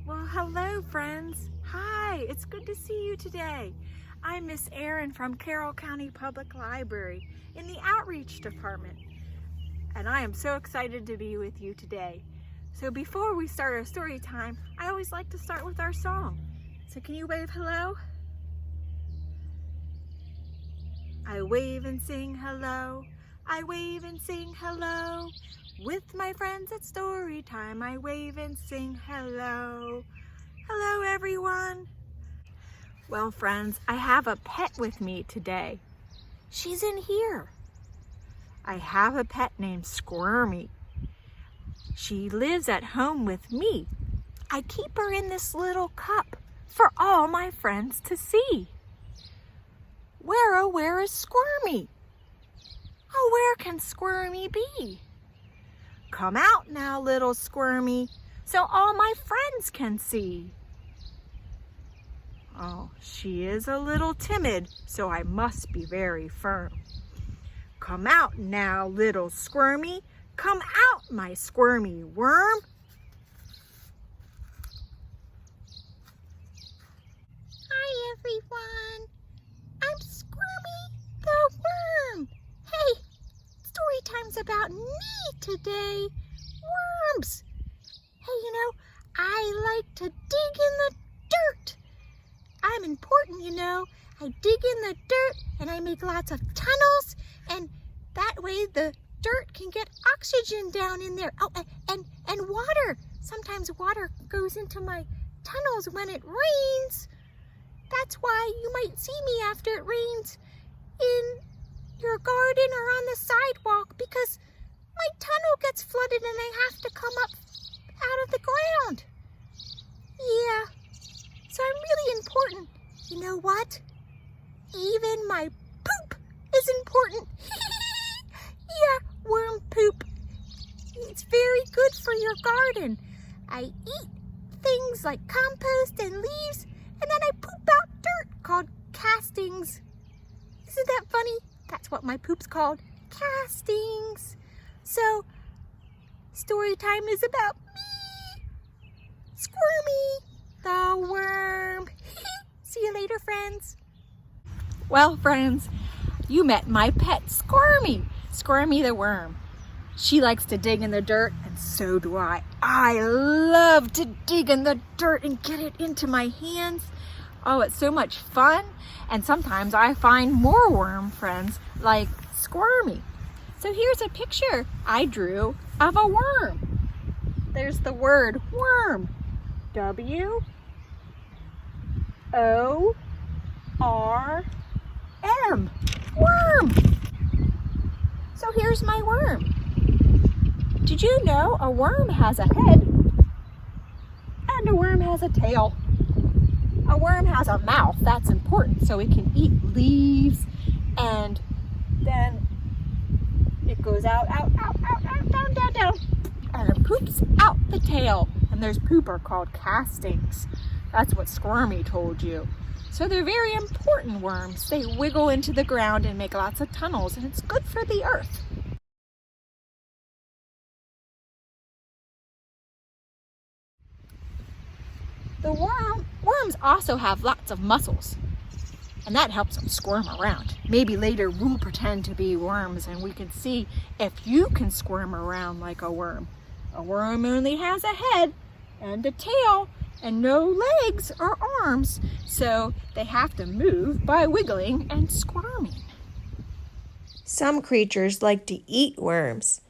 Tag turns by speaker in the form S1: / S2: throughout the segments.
S1: Well, hello friends. Hi, it's good to see you today. I'm Miss Erin from Carroll County Public Library in the Outreach Department, and I am so excited to be with you today. So before we start our story time, I always like to start with our song. So can you wave hello? I wave and sing hello. I wave and sing hello. With my friends at story time, I wave and sing hello. Hello, everyone. Well, friends, I have a pet with me today. She's in here. I have a pet named Squirmy. She lives at home with me. I keep her in this little cup for all my friends to see. Where is Squirmy? Oh, where can Squirmy be? Come out now, little Squirmy, so all my friends can see. Oh, she is a little timid, so I must be very firm. Come out now, little Squirmy. Come out, my squirmy worm. Hi, everyone. I'm Squirmy the worm. Hey, story time's about me today. Worms. Hey, I like to dig in the dirt. I'm important, I dig in the dirt and I make lots of tunnels, and that way the dirt can get oxygen down in there. Oh, and water. Sometimes water goes into my tunnels when it rains. That's why you might see me after it rains in your garden or on the sidewalk, because my tunnel gets flooded and I have to come up out of the ground. Yeah, so I'm really important. You know what? Even my poop is important. Yeah, worm poop. It's very good for your garden. I eat things like compost and leaves, and then I poop out dirt called castings. Isn't that funny? That's what my poop's called, castings. So, story time is about me, Squirmy the worm. See you later, friends. Well, friends, you met my pet Squirmy, Squirmy the worm. She likes to dig in the dirt, and so do I. I love to dig in the dirt and get it into my hands. Oh, it's so much fun. And sometimes I find more worm friends like Squirmy. So here's a picture I drew of a worm. There's the word worm. W-O-R-M. Worm. So here's my worm. Did you know a worm has a head and a worm has a tail? A worm has a mouth. That's important, so it can eat leaves, and then it goes out, down, and it poops out the tail. And those poop are called castings. That's what Squirmy told you. So they're very important worms. They wiggle into the ground and make lots of tunnels, and it's good for the earth. The worms also have lots of muscles, and that helps them squirm around. Maybe later we'll pretend to be worms and we can see if you can squirm around like a worm. A worm only has a head and a tail and no legs or arms, so they have to move by wiggling and squirming.
S2: Some creatures like to eat worms.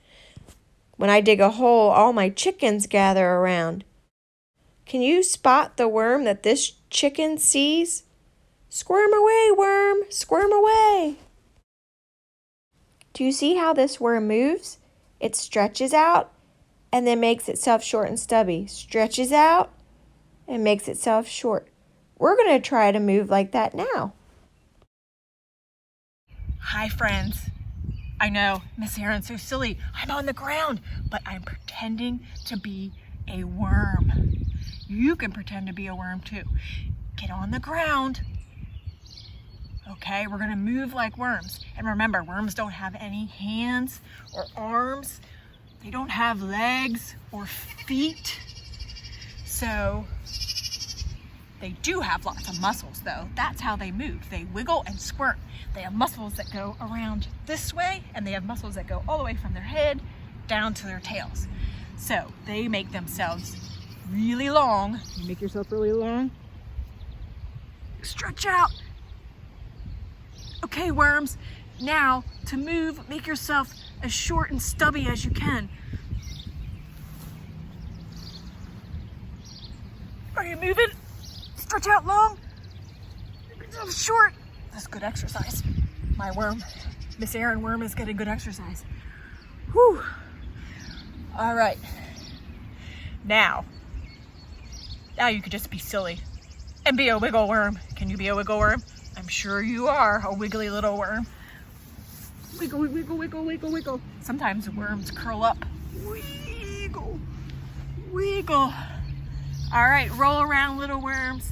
S2: When I dig a hole, all my chickens gather around. Can you spot the worm that this chicken sees? Squirm away, worm, squirm away. Do you see how this worm moves? It stretches out and then makes itself short and stubby. Stretches out and makes itself short. We're going to try to move like that now.
S1: Hi, friends. I know, Miss Erin's so silly. I'm on the ground, but I'm pretending to be a worm. You can pretend to be a worm too. Get on the ground. Okay, we're gonna move like worms. And remember, worms don't have any hands or arms. They don't have legs or feet.
S3: So they do have lots of muscles though. That's how they move. They wiggle and squirt. They have muscles that go around this way, and they have muscles that go all the way from their head down to their tails. So they make themselves really long. You make yourself really long. Stretch out. Okay, worms. Now, to move, make yourself as short and stubby as you can. Are you moving? Stretch out long. Make yourself short. That's good exercise. My worm, Miss Erin worm, is getting good exercise. Whew. All right. Now you could just be silly and be a wiggle worm. Can you be a wiggle worm? I'm sure you are a wiggly little worm. Wiggle, wiggle, wiggle, wiggle, wiggle. Sometimes worms curl up. Wiggle, wiggle. All right, roll around, little worms.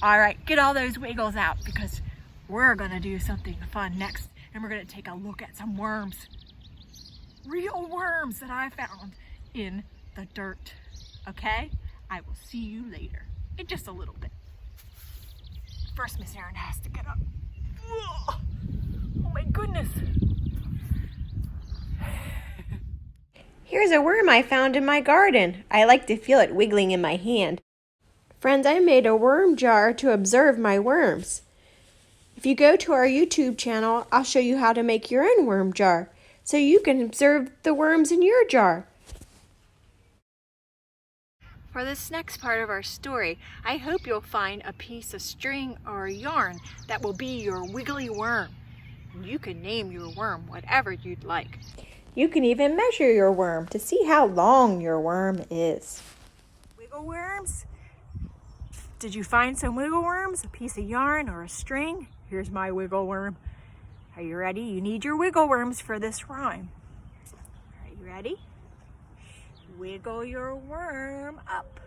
S3: All right, get all those wiggles out because we're gonna do something fun next, and we're gonna take a look at some worms. Real worms that I found in the dirt. Okay? I will see you later in just a little bit. First, Miss Erin has to get up. Ugh. Oh my goodness.
S2: Here's a worm I found in my garden. I like to feel it wiggling in my hand. Friends, I made a worm jar to observe my worms. If you go to our YouTube channel, I'll show you how to make your own worm jar so you can observe the worms in your jar. For this next part of our story, I hope you'll find a piece of string or yarn that will be your wiggly worm. You can name your worm whatever you'd like. You can even measure your worm to see how long your worm is. Wiggle worms? Did you find some wiggle worms? A piece of yarn or a string? Here's my wiggle worm. Are you ready? You need your wiggle worms for this rhyme. Are you ready? Wiggle your worm up.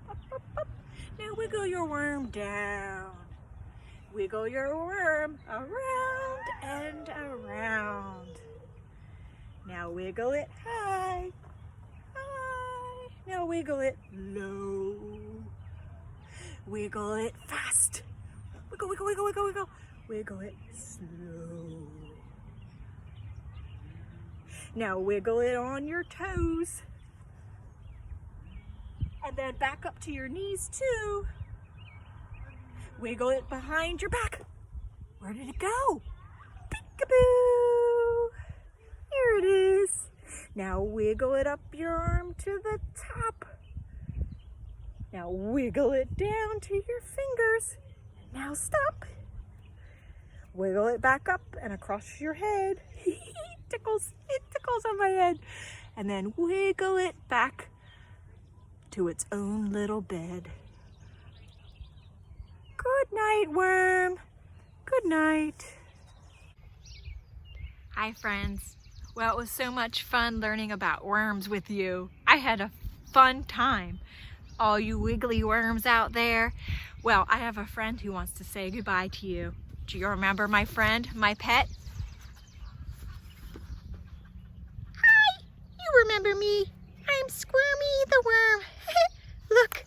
S2: Up, up, up. Now wiggle your worm down. Wiggle your worm around and around. Now wiggle it high, high. Now wiggle it low. Wiggle it fast. Wiggle, wiggle, wiggle, wiggle, wiggle. Wiggle it slow. Now wiggle it on your toes. And then back up to your knees too. Wiggle it behind your back. Where did it go? Peekaboo! Here it is. Now wiggle it up your arm to the top. Now wiggle it down to your fingers. Now stop. Wiggle it back up and across your head. It tickles on my head. And then wiggle it back to its own little bed. Good night, worm. Good night. Hi, friends. Well, it was so much fun learning about worms with you. I had a fun time. All you wiggly worms out there. Well, I have a friend who wants to say goodbye to you. Do you remember my friend, my pet?
S1: Hi, you remember me. I'm Squirmy the worm. Look,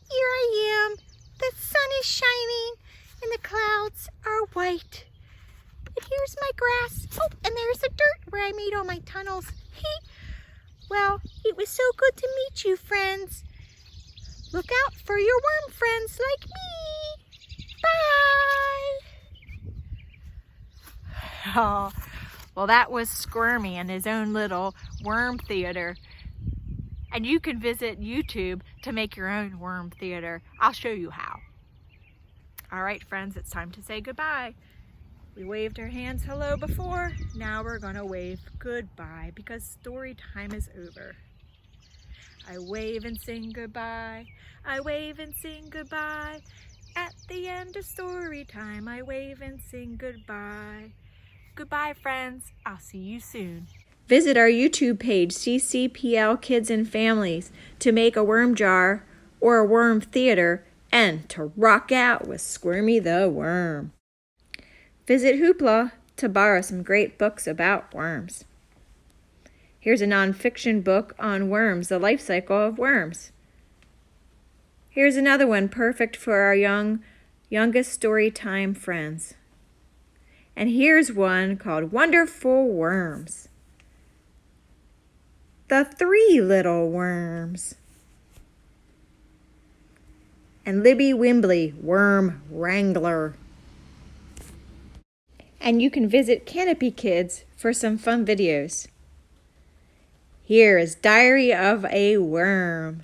S1: here I am. The sun is shining and the clouds are white. But here's my grass. Oh, and there's the dirt where I made all my tunnels. Well, it was so good to meet you, friends. Look out for your worm friends like me. Bye.
S3: Oh, well, that was Squirmy and his own little worm theater. And you can visit YouTube to make your own worm theater. I'll show you how. All right, friends, it's time to say goodbye. We waved our hands hello before. Now we're gonna wave goodbye because story time is over. I wave and sing goodbye. I wave and sing goodbye. At the end of story time, I wave and sing goodbye. Goodbye, friends. I'll see you soon.
S2: Visit our YouTube page, CCPL Kids and Families, to make a worm jar or a worm theater and to rock out with Squirmy the Worm. Visit Hoopla to borrow some great books about worms. Here's a nonfiction book on worms, the life cycle of worms. Here's another one perfect for our youngest story time friends. And here's one called Wonderful Worms. The Three Little Worms. And Libby Wimbley, Worm Wrangler. And you can visit Canopy Kids for some fun videos. Here is Diary of a Worm.